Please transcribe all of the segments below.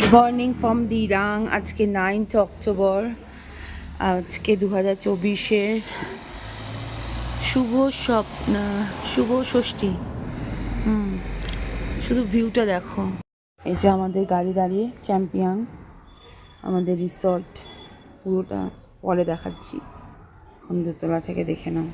Good morning from Dirang. আজকে 9th October, আজকে 2024-এর শুভ শুভ ষষ্ঠী। শুধু ভিউটা দেখো। এই যে আমাদের গাড়ি দাঁড়িয়ে, চ্যাম্পিয়ন আমাদের রিসর্ট পুরোটা পরে দেখাচ্ছি, এখন দোতলা থেকে দেখে নাও।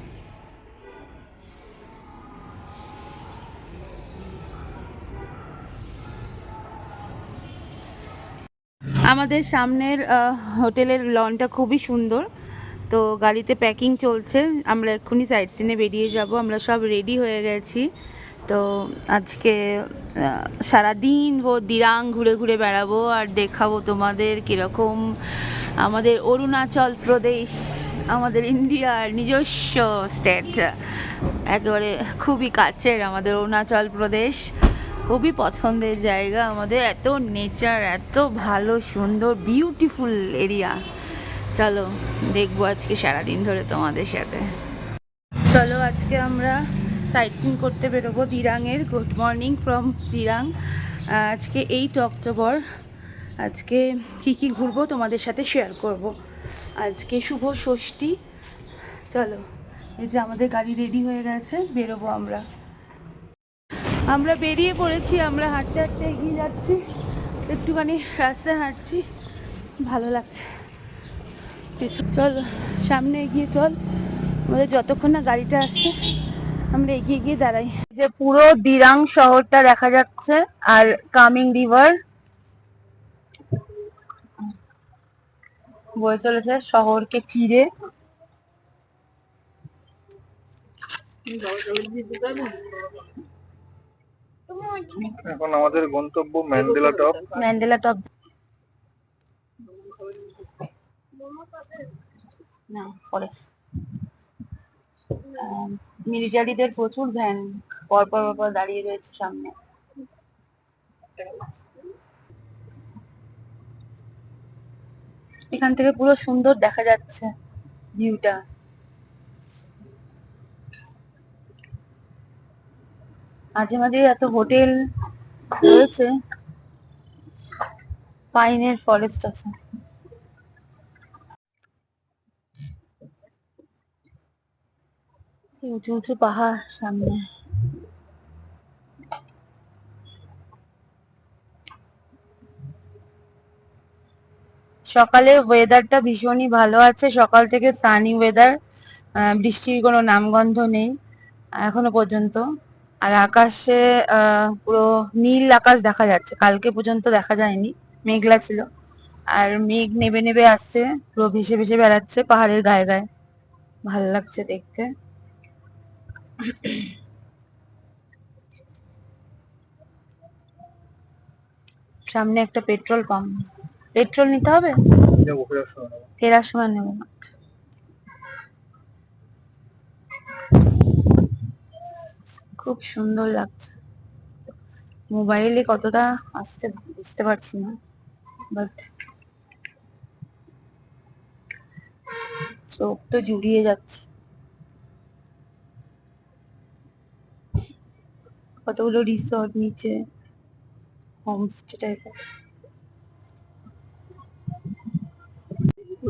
আমাদের সামনের হোটেলের লনটা খুবই সুন্দর। তো গাড়িতে প্যাকিং চলছে, আমরা এক্ষুনি সাইট সিনে বেরিয়ে যাব। আমরা সব রেডি হয়ে গেছি। তো আজকে সারাদিন দিরাং ঘুরে ঘুরে বেড়াবো আর দেখাবো তোমাদের কীরকম আমাদের অরুণাচল প্রদেশ, আমাদের ইন্ডিয়ার নিজস্ব স্টেট, একেবারে খুবই কাছের আমাদের অরুণাচল প্রদেশ। খুবই পছন্দের জায়গা আমাদের, এত নেচার, এত ভালো সুন্দর বিউটিফুল এরিয়া। চলো দেখবো আজকে সারাদিন ধরে তোমাদের সাথে। চলো আজকে আমরা সাইট সিন করতে বেরোবো দিরাংয়ের। Good morning from Dirang. আজকে 8 অক্টোবর। আজকে কী ঘুরবো তোমাদের সাথে শেয়ার করব। আজকে শুভ ষষ্ঠী। চলো, এই যে আমাদের গাড়ি রেডি হয়ে গেছে, বেরোবো আমরা। আমরা বেরিয়ে পড়েছি, আমরা হাঁটতে হাঁটতে এগিয়ে যাচ্ছি, একটুখানি রাস্তায় হাঁটছি, ভালো লাগছে। চল সামনে এগিয়ে চল, আমাদের যতক্ষণ না গাড়িটা আসছে আমরা এগিয়ে গিয়ে দাঁড়াই। যে পুরো দিরাং শহরটা দেখা যাচ্ছে আর কামিং রিভার বয়ে চলেছে শহরকে চিরে। এখন আমাদের গন্তব্য ম্যান্ডেলা টপ। ম্যান্ডেলা টপ না পরে। মিলিটারিদের প্রচুর ভ্যান পরপর দাঁড়িয়ে রয়েছে সামনে। এখান থেকে পুরো সুন্দর দেখা যাচ্ছে ভিউটা। মাঝে মাঝে এত হোটেল রয়েছে, পাইনের ফরেস্ট আছে, উঁচু উঁচু পাহাড় সামনে। সকালে ওয়েদারটা ভীষণই ভালো আছে, সকাল থেকে সানি ওয়েদার, বৃষ্টির কোনো নামগন্ধ নেই এখনো পর্যন্ত। আর আকাশে পুরো নীল আকাশ দেখা যাচ্ছে, কালকে পর্যন্ত দেখা যায়নি, মেঘলা ছিল। আর মেঘ নেবে নেবে আসছে, পুরো ভেসে ভেসে বেড়াচ্ছে পাহাড়ের গায়ে গায়ে, ভাল লাগছে দেখতে। সামনে একটা পেট্রোল পাম্প, পেট্রোল নিতে হবে, ফেরার সময় নেব। খুব সুন্দর লাগছে, মোবাইলে কতটা আসছে বুঝতে পারছি না, বাট চোখ তো জুড়িয়ে যাচ্ছে। কতগুলো রিসর্ট নিচে, হোমস্টে টাইপের।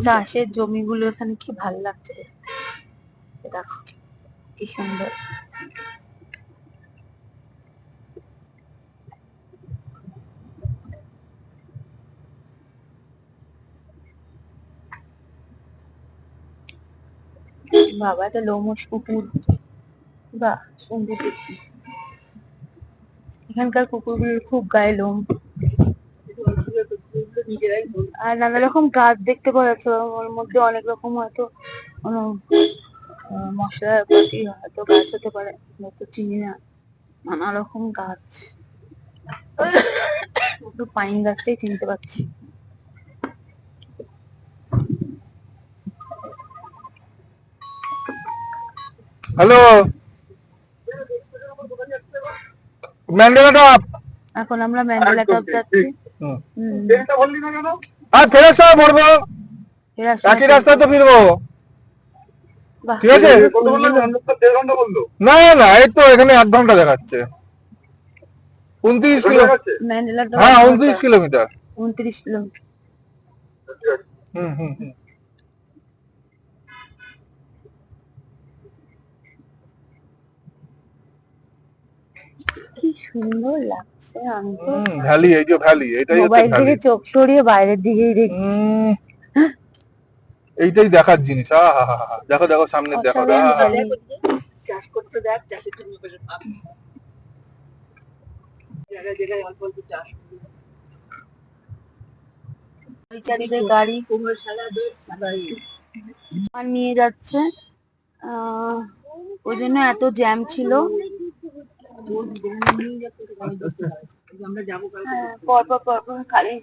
চাষের জমিগুলো এখানে কি ভালো লাগছে, দেখো কি সুন্দর। বাবা, এটা লোমশ কুকুর, বা সুন্দর দেখতে। এখানকার কুকুরগুলোর খুব গায়ে লোম। আর নানা রকম গাছ দেখতে পাওয়া যাচ্ছে, ওর মধ্যে অনেক রকম হয়তো কোনো মশলাপাতি হয়তো গাছ হতে পারে, হয়তো চিনি না। নানা রকম গাছ, শুধু পাইন গাছটাই চিনতে পারছি। Hello, Mandela top. এখন আমরা ম্যান্ডেলা টপ যাচ্ছি। আর ফেরার সময় মরবো, একই রাস্তায় তো ফিরবো, ঠিক আছে? না না, এই তো এখানে 1 ঘন্টা দেখাচ্ছে। 29 কিলোমিটার। ম্যান্ডেলা টপ, হ্যাঁ 29 কিলোমিটার। 29 কিলোমিটার। হুম হুম হুম। কি সুন্দর লাগছে, আমি তো ভ্যালি, এই যে ভ্যালি, এটাই হচ্ছে মোবাইল থেকে ভ্যালি। চোখ সরিয়ে বাইরের দিকেই দেখছি। এইটাই দেখার জিনিস। আহা হা হা, দেখো দেখো সামনে দেখো। অসাধারণ ভ্যালি। চাষ করতে দেখ, চাষের জন্য কিছু ভাব। জায়গায় জায়গায় অল্প অল্প চাষ করবে। পরিচারীদের গাড়ি কুমড়ো সালাদ, সবাই আর নিয়ে যাচ্ছে, ওই জন্য এত জ্যাম ছিল। আমরা যাবো কালকে। হ্যাঁ, পরপর পরপর খালি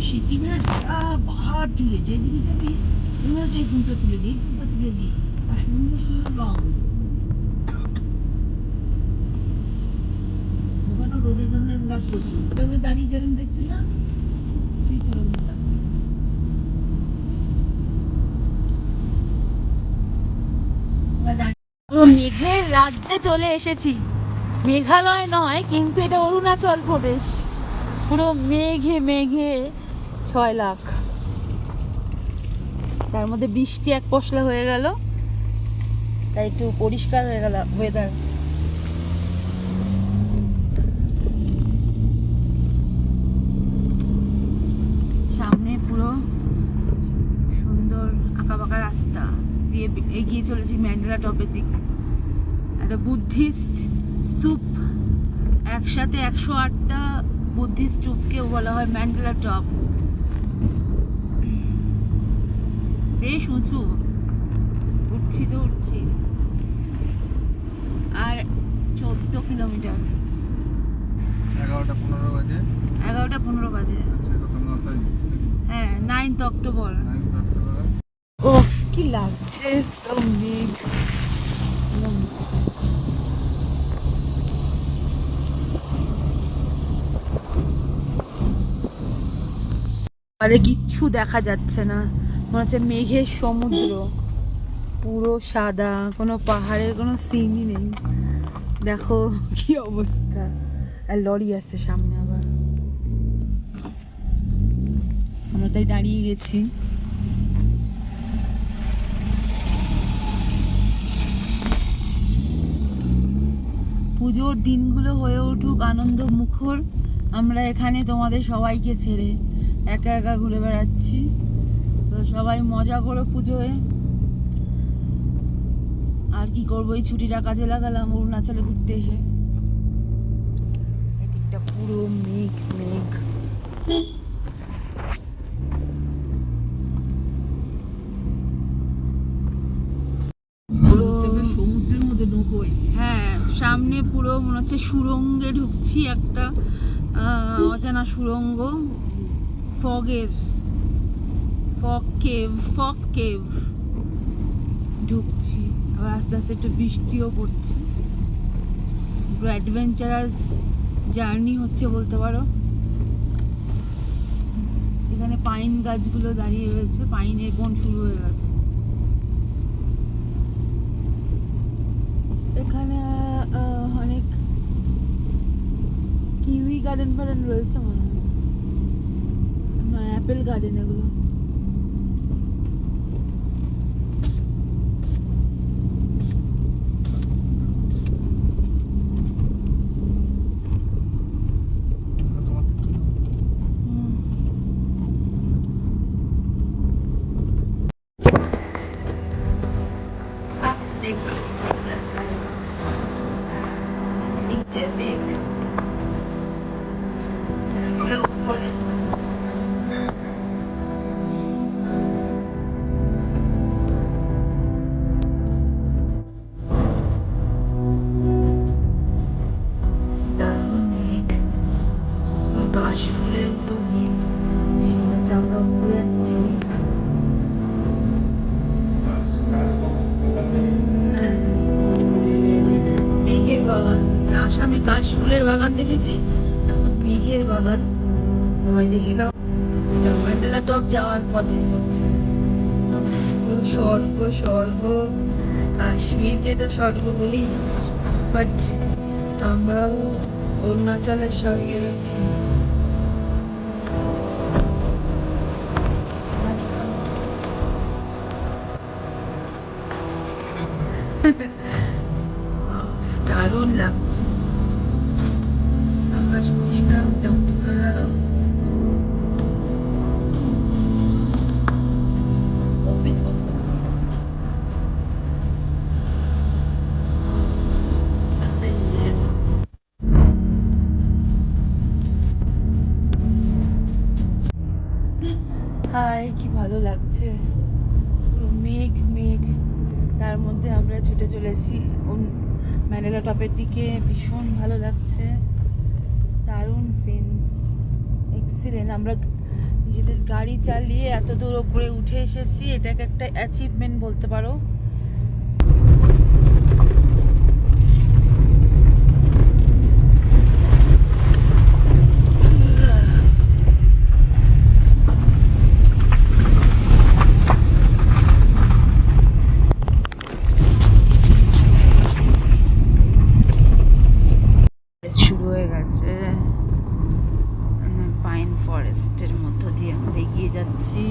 সিকিমের পাহাড় জুড়ে যেদিকে যাবি মনে হচ্ছে এই ফুলটা তুলে দিই, ফুলটা তুলে দিই, আর সুন্দর সুন্দর রং। ওখানে রোডের জন্য গাছ প্রচুর, তবে দাঁড়িয়ে যেরকম দেখছি না তুই সেরকম লাগছে। মেঘের রাজ্যে চলে এসেছি। মেঘালয় নয়, কিন্তু এটা অরুণাচল প্রদেশ। পুরো মেঘে মেঘে 6 লাখ, তার মধ্যে বৃষ্টি এক পশলা হয়ে গেল, তাই একটু পরিষ্কার হয়ে গেল ওয়েদার। সামনে পুরো সুন্দর আঁকাবাঁকা রাস্তা দিয়ে এগিয়ে চলেছি ম্যান্ডেলা টপের দিকে। একটা বুদ্ধিস্ট স্তূপ, একসাথে 108টা বুদ্ধিস্ট স্তূপকে বলা হয় ম্যান্ডেলা টপ। বেশ উঁচু, উঠছি তো উঠছি। আর 14 কিলোমিটার। 11টা 15 বাজে। 11টা 15 বাজে। হ্যাঁ, 9th অক্টোবর। ওফ, কি লাগছে একদম মেঘ। আরে কিচ্ছু দেখা যাচ্ছে না, মনে হচ্ছে মেঘের সমুদ্র, পুরো সাদা, কোনো পাহাড়ের কোনো সিনই নেই। দেখো কি অবস্থা, আর লরি আসছে সামনে আবার, আমরা তাই দাঁড়িয়ে গেছি। পুজোর দিনগুলো হয়ে উঠুক আনন্দ মুখর, আমরা এখানে তোমাদের সবাইকে ছেড়ে একা একা ঘুরে বেড়াচ্ছি। তো সবাই মজা করো পুজোয়। আর কি করবো, এই ছুটিটা কাজে লাগালাম অরুণাচলে ঘুরতে এসে। এদিকটা পুরো মেঘ মেঘ। সমুদ্রের মধ্যে নৌকো। হ্যাঁ, সামনে পুরো মনে হচ্ছে সুড়ঙ্গে ঢুকছি, একটা অজানা সুড়ঙ্গ, ফগের ফগ কেভ ঢুকছি। আবার আস্তে আস্তে একটু বৃষ্টিও পড়ছে, পুরো অ্যাডভেঞ্চারাস জার্নি হচ্ছে বলতে পারো। এখানে পাইন গাছগুলো দাঁড়িয়ে রয়েছে, পাইনের বন শুরু হয়ে গেছে এখানে। অনেক কিউই গার্ডেন ফার্ডেন রয়েছে মনে হয়, না অ্যাপেল গার্ডেন এগুলো। যে মেঘ তারপরে উপরে দারুণ মেঘ, কাশফুলের মতো মেঘ, সেটা চাপা উপরে যাচ্ছে মেঘ। হ্যাঁ, মেঘের বাগান, আসামে কাশফুলের বাগান দেখেছি, এখন মেঘের বাগান। সবাই দেখে নাও, এটা ম্যান্ডেলা টপ যাওয়ার পথে হচ্ছে। পুরো স্বর্গ স্বর্গ, কাশ্মীরকে তো স্বর্গ বলি, বাট আমরাও অরুণাচলের স্বর্গে রয়েছি। দারুণ লাগছে, আকাশ পরিষ্কার মোটামুটি হয়ে গেল। হাই, কি ভালো লাগছে, পুরো মেঘ মেঘ, তার মধ্যে আমরা ছুটে চলেছি ম্যান্ডেলা টপের দিকে। ভীষণ ভালো লাগছে, দারুণ সিন, এক্সিলেন্ট। আমরা নিজেদের গাড়ি চালিয়ে এত দূর ওপরে উঠে এসেছি, এটাকে একটা অ্যাচিভমেন্ট বলতে পারো। শুরু হয়ে গেছে, পাইন ফরেস্টের মধ্য দিয়ে আমরা এগিয়ে যাচ্ছি।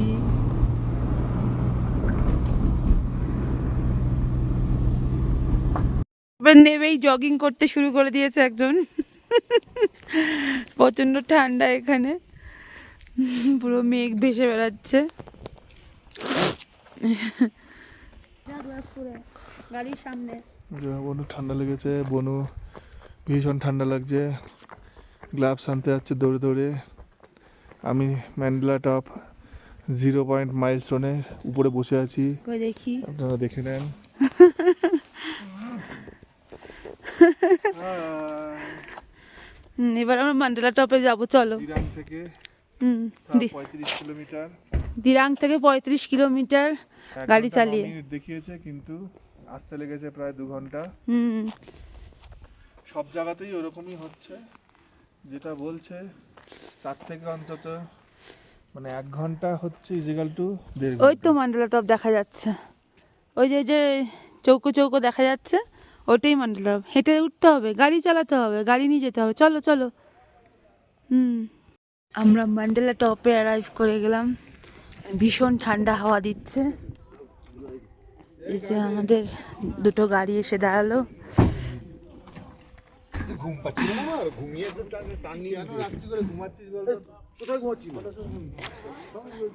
নেবেই জগিং করতে শুরু করে দিয়েছে একজন। প্রচন্ড ঠান্ডা এখানে, পুরো মেঘ ভেসে বেড়াচ্ছে। গাড়ির সামনে বনু ঠান্ডা লেগেছে, বনু ভীষণ ঠান্ডা লাগছে, গ্লাভস আনতে যাচ্ছে দৌড়ে দৌড়ে। আমি ম্যান্ডেলা টপ 0 মাইলস্টোনের উপরে বসে আছি, দেখি আপনারা দেখে নেন। এবার আমরা ম্যান্ডেলা টপে যাবো, চলো। দিরাং থেকে 35 কিলোমিটার, দিরাং থেকে 35 কিলোমিটার গাড়ি চালিয়ে দেখিয়েছে, কিন্তু আসতে লেগেছে প্রায় 2 ঘন্টা। সব জায়গাতেই ওরকমই হচ্ছে, যেটা বলছে তার থেকে অন্তত মানে 1 ঘন্টা হচ্ছে ইজিক্যাল টু 1.5 ঘন্টা। ওই তো ম্যান্ডেলা টপ দেখা যাচ্ছে, ওই যে যে চৌকো চৌকো দেখা যাচ্ছে, ওটাই ম্যান্ডেলা টপ। হেঁটে উঠতে হবে, গাড়ি চালাতে হবে, গাড়ি নিয়ে যেতে হবে, চলো চলো। আমরা ম্যান্ডেলা টপে অ্যারাইভ করে গেলাম, ভীষণ ঠান্ডা হাওয়া দিচ্ছে। এই যে আমাদের দুটো গাড়ি এসে দাঁড়ালো।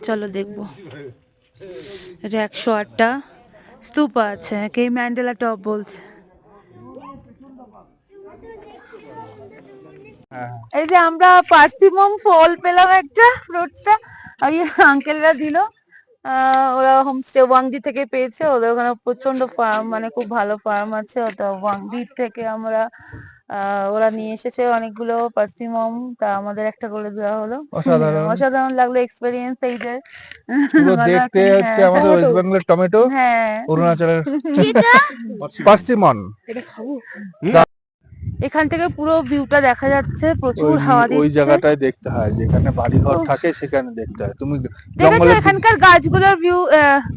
চলো দেখবো, এটা 108টা স্তূপা আছে, কে ম্যান্ডেলা টপ বলছে। এই যে আমরা পার্সিমম ফল পেলাম, একটা ফ্রুটসটা ওই আঙ্কেলরা দিল। ওরা হোমস্টে ওয়াংদি থেকে পেয়েছে, ওদের ওখানে প্রচন্ড ফার্ম, মানে খুব ভালো ফার্ম আছে। তো ওয়াংদি থেকে আমরা ওরা নিয়ে এসেছে অনেকগুলো পার্সিমম, তা আমাদের একটা করে দেওয়া হলো। অসাধারণ, অসাধারণ লাগলো এক্সপেরিয়েন্স এইদের। পুরো ভালো দেখতে আছে, হচ্ছে হ্যাঁ। আমাদের ওয়েস্ট বেঙ্গলের টমেটো, হ্যাঁ, অরুণাচলের পার্সিমন। এটা খাবো। এখান থেকে পুরো ভিউটা দেখা যাচ্ছে, প্রচুর হাওয়া ওই দিচ্ছে। জায়গাটায় দেখতে হয় যেখানে বাড়িঘর থাকে, সেখানে দেখতে হয়। তুমি দেখেছো জঙ্গলের এখানকার গাছগুলোর ভিউ,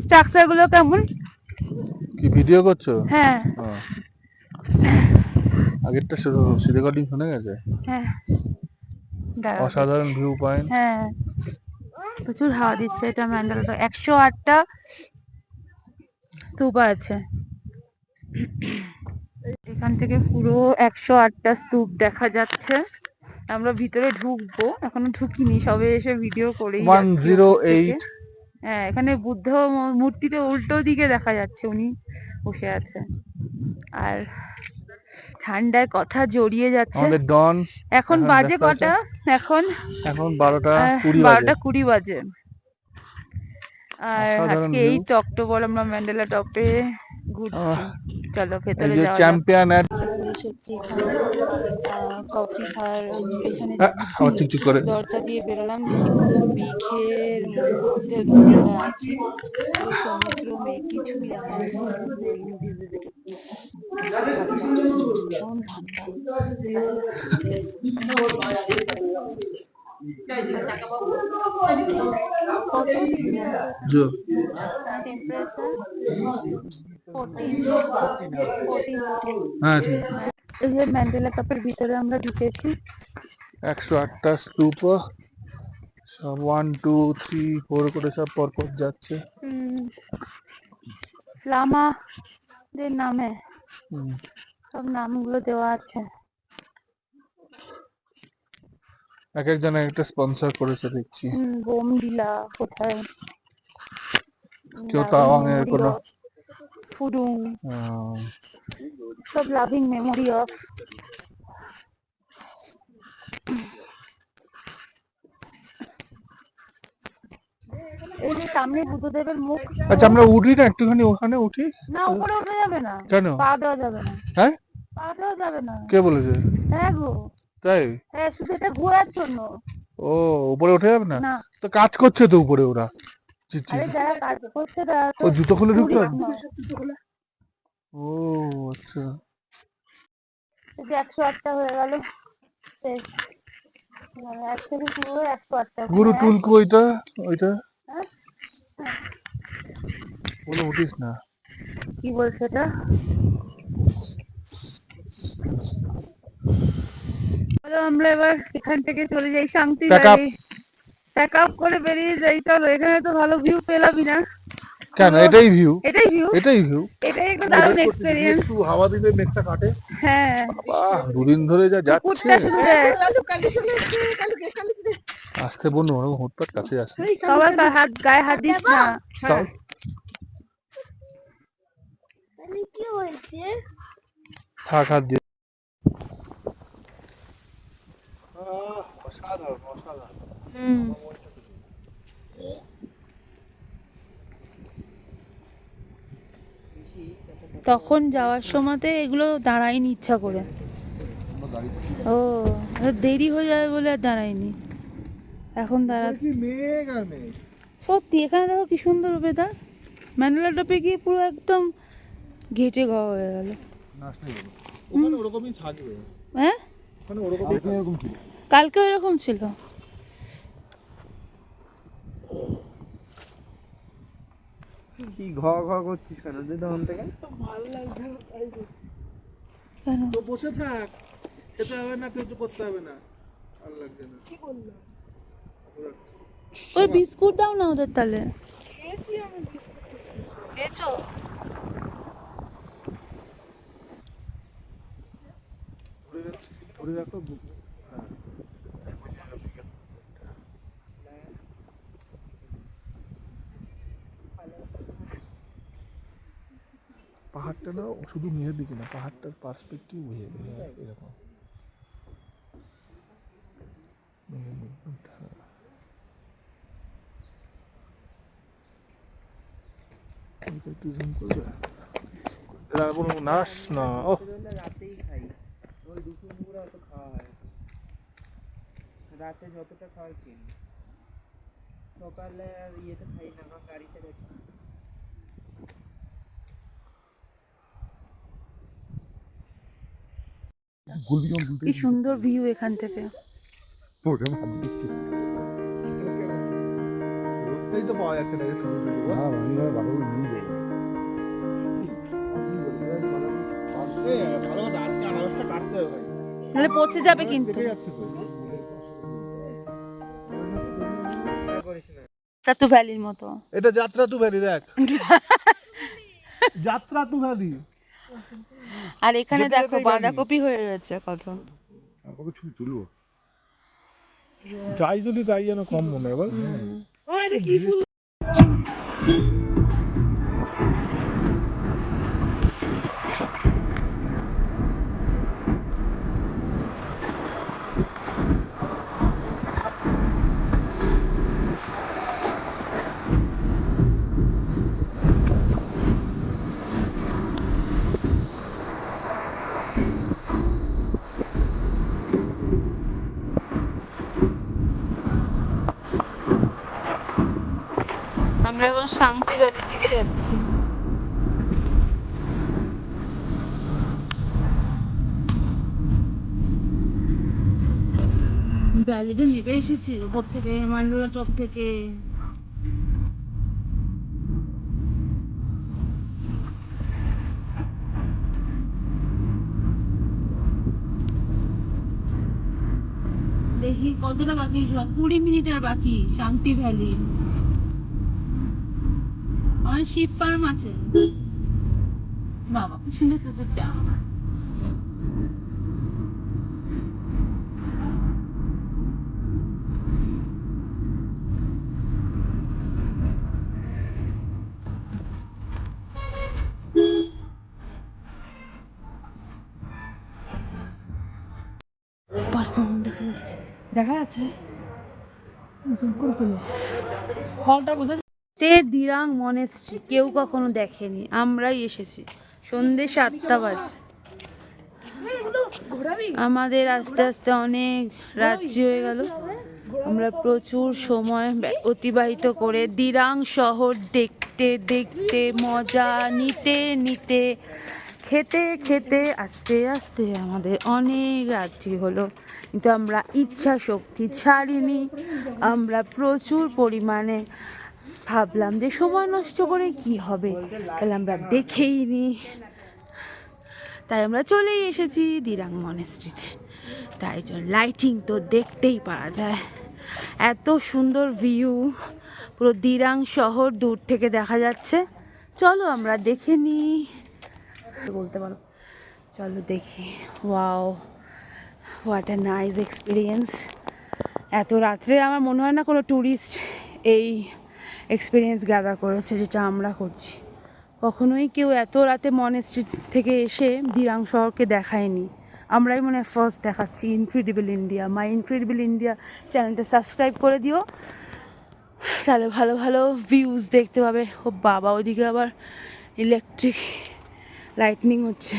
স্ট্রাকচার গুলো কেমন? কি ভিডিও করছো? হ্যাঁ, আগেরটা রেকর্ডিং শুনে গেছে। হ্যাঁ, দাঁড়াও অসাধারণ দেখছি। View point. হ্যাঁ, প্রচুর হাওয়া দিচ্ছে। এটা ম্যান্ডেলা 108টা স্তূপ আছে এখান থেকে, পুরো 108টা স্তূপ দেখা যাচ্ছে। আমরা ভিতরে ঢুকবো, এখনো ঢুকিনি, সবে এসে ভিডিও করেই যাচ্ছি উপর থেকে। 108। হ্যাঁ, এখানে বুদ্ধ মূর্তিটা উল্টো দিকে দেখা যাচ্ছে, উনি বসে আছে। আর ঠান্ডার কথা জড়িয়ে যাচ্ছে। আমাদের ডন এখন এখন বাজে ব্যস্ত আছে। কটা? এখন এখন 12:20 বাজে। 12:20 বাজে। আর অসাধারণ আজকে ভিউ। 8 অক্টোবর আমরা ম্যান্ডেলা টপে ঘুরছি। চলো এই ভেতরে যে যাওয়া যাক। চ্যাম্পিয়ন এসেছি এখানে কফি খাওয়ার পেছনে আবার চিকচিক করে। দরজা দিয়ে বেরোলাম, দেখি পুরো মেঘের মধ্যে আমরা আছি, পুরো সমুদ্র মেঘ কিছুই দেখা যাচ্ছে না। ভালো লাগছে, ভীষণ ঠান্ডা। কত ডিগ্রি হবে টেম্পারেচার? 14. হ্যাঁ ঠিক। এই যে ম্যান্ডেলা কাপের ভিতরে আমরা ঢুকেছি। 108টা স্তূপ, সব 1 2 3 4 করে সব পরপর যাচ্ছে। লামাদের নামে হুম। সব নামগুলো দেওয়া আছে। এক একজন একটা স্পন্সর করেছে দেখছি। বোমডিলা কোথায়, কেউ লাভিং তাওয়াং এর মেমোরি কোনো অফ ফুডুং, আহ, সব লাভিং মেমোরি অফ। এই যে সামনে বুদ্ধদেবের মুখ। আচ্ছা আমরা উঠি না একটুখানি, ওখানে উঠি। না উপরে ওঠা যাবে না, কেন? পা দেওয়া যাবে না, হ্যাঁ পা দেওয়া যাবে না। কে বলেছে? হ্যাঁ গো, তাই? হ্যাঁ শুধু এটা ঘোরার জন্য। ও উপরে উঠে যাবে না? না, তো কাজ করছে তো উপরে ওরা। চিচি। আরে যারা কাজ করছে তারা তো ও জুতো খুলে ঢুকতে হবে? tourist নয়। ও আচ্ছা। এই যে 108টা হয়ে গেল শেষ, মানে এক থেকে শুরু হয়ে 108টা। গুরু টুলকু ওইটা ওইটা হ্যাঁ? বলে উঠিস না। কি বলছে এটা? চলো আমরা এবার এখান থেকে চলে যাই শান্তি Pack up. Valley. Pack up করে বেরিয়ে যাই। চলো, এখানে তো ভালো ভিউ পেলামই না। কেন পুরো- এটাই ভিউ? এটাই ভিউ, এটাই ভিউ। এটাই একটা দারুণ এক্সপেরিয়েন্স। একটু হাওয়া দিলে মেঘটা কাটে। হ্যাঁ, বাহ দুদিন ধরে যা যাচ্ছে। পুকুরটা শুধু দেখ। আসতে বলুন ওরকম হুটপাট কাছে আসে। সবার হাত গায়ে হাত দিস না। তাও কি হয়েছে? থাক হাত দিয়ে। অসাধারণ অসাধারণ। তখন যাওয়ার সময়তে এগুলো দাঁড়ায়নি ইচ্ছা করে। ও দেরি হয়ে যাবে বলে আর দাঁড়ায়নি, এখন দাঁড়াতে। কি মেঘ আর মেঘ। সত্যি এখানে দেখো কি সুন্দর ওয়েদার। ম্যান্ডেলা টপে গিয়ে পুরো একদম ঘেটে গাওয়া হয়ে গেল। ওখানে ওরকমই থাকবে। হ্যাঁ ওখানে ওরকমই এরকম ছিল। কালকেও এরকম ছিল। কি ঘ ঘ করছিস কেন তুই তখন থেকে? কেন? তো বসে থাক, খেতে হবে না, কিছু করতে হবে না, ভালো লাগছে না। কি বললো? ওই বিস্কুট দাও না ওদের তাহলে। খেয়েছি আমি বিস্কুট। খেয়েছো? ধরে রাখো। পাহাড়টা না শুধু মেয়ের দিকে না, পাহাড়টার পার্সপেক্টিভ হয়ে এরকম মেঘের মুভমেন্ট। একটু জুম করবে, এরা কোনো নাচ না। ও রাতেই খাই, ওই দুপুর দুপুরে অত খাওয়া হয় না। রাতে যতটা খাওয়ার কিনি, সকালে আর ইয়েতে খাই না, আমার গাড়িতে রেখে। কি সুন্দর ভিউ এখান থেকে। রোদটাই তো পাওয়া যাচ্ছে না, এই ছবি তুলবো। ভালো কথা, আজকে আনারসটা কাটতে হবে ভাই। নাহলে পচে যাবে কিন্তু। কেটে যাচ্ছে তো। চাতু ভ্যালির মতো। এটা যাত্রা তু ভ্যালি, দেখ যাত্রা তু ভ্যালি। আর এখানে যেতে দেখো যেতেই বাঁধাকপি হয়ে রয়েছে কত। আমাকে ছবি তুলবো, যাই তুলি তাই যেন কম মনে হয় বল। আমরা এখন শান্তি ভ্যালির দিকে যাচ্ছি। ভ্যালিতে নেমে এসেছি উপর থেকে, মান্ডলা টপ থেকে। দেখি কতটা বাকি, 20 মিনিট আর বাকি শান্তি ভ্যালি। আমার শিপ ফার্ম আছে। বাবা কি সুন্দর কুকুরটা। দেখা যাচ্ছে জুম করে তোলো। হলটা কোথায়? দিরাং মনেস্ট্রি কেউ কখনো দেখেনি, আমরাই এসেছি। সন্ধে 7টা বাজে। আমাদের আস্তে আস্তে অনেক রাত্রি হয়ে গেল। আমরা প্রচুর সময় অতিবাহিত করে দিরাং শহর দেখতে দেখতে, মজা নিতে নিতে, খেতে খেতে আস্তে আস্তে আমাদের অনেক রাত্রি হলো। কিন্তু আমরা ইচ্ছা শক্তি ছাড়িনি। আমরা প্রচুর পরিমাণে ভাবলাম যে সময় নষ্ট করে কি হবে, তাহলে আমরা দেখেই নিই। তাই আমরা চলেই এসেছি দিরাং মনেস্ট্রিতে। তাই জন্য লাইটিং তো দেখতেই পারা যায়, এত সুন্দর ভিউ, পুরো দিরাং শহর দূর থেকে দেখা যাচ্ছে। চলো আমরা দেখে নিই, বলতে পারো। চলো দেখি। Wow, what a nice experience. এত রাত্রে আমার মনে হয় না কোনো ট্যুরিস্ট এই এক্সপিরিয়েন্স গ্যাদার করেছে যেটা আমরা করছি। কখনোই কেউ এত রাতে মনেস্ট্রি থেকে এসে দিরাং শহরকে দেখায়নি। আমরাই মনে হয় ফার্স্ট দেখাচ্ছি। ইনক্রেডিবল ইন্ডিয়া, মাই ইনক্রেডিবল ইন্ডিয়া চ্যানেলটা সাবস্ক্রাইব করে দিও, তাহলে ভালো ভালো ভিউজ দেখতে পাবে। ও বাবা, ওইদিকে আবার ইলেকট্রিক লাইটনিং হচ্ছে।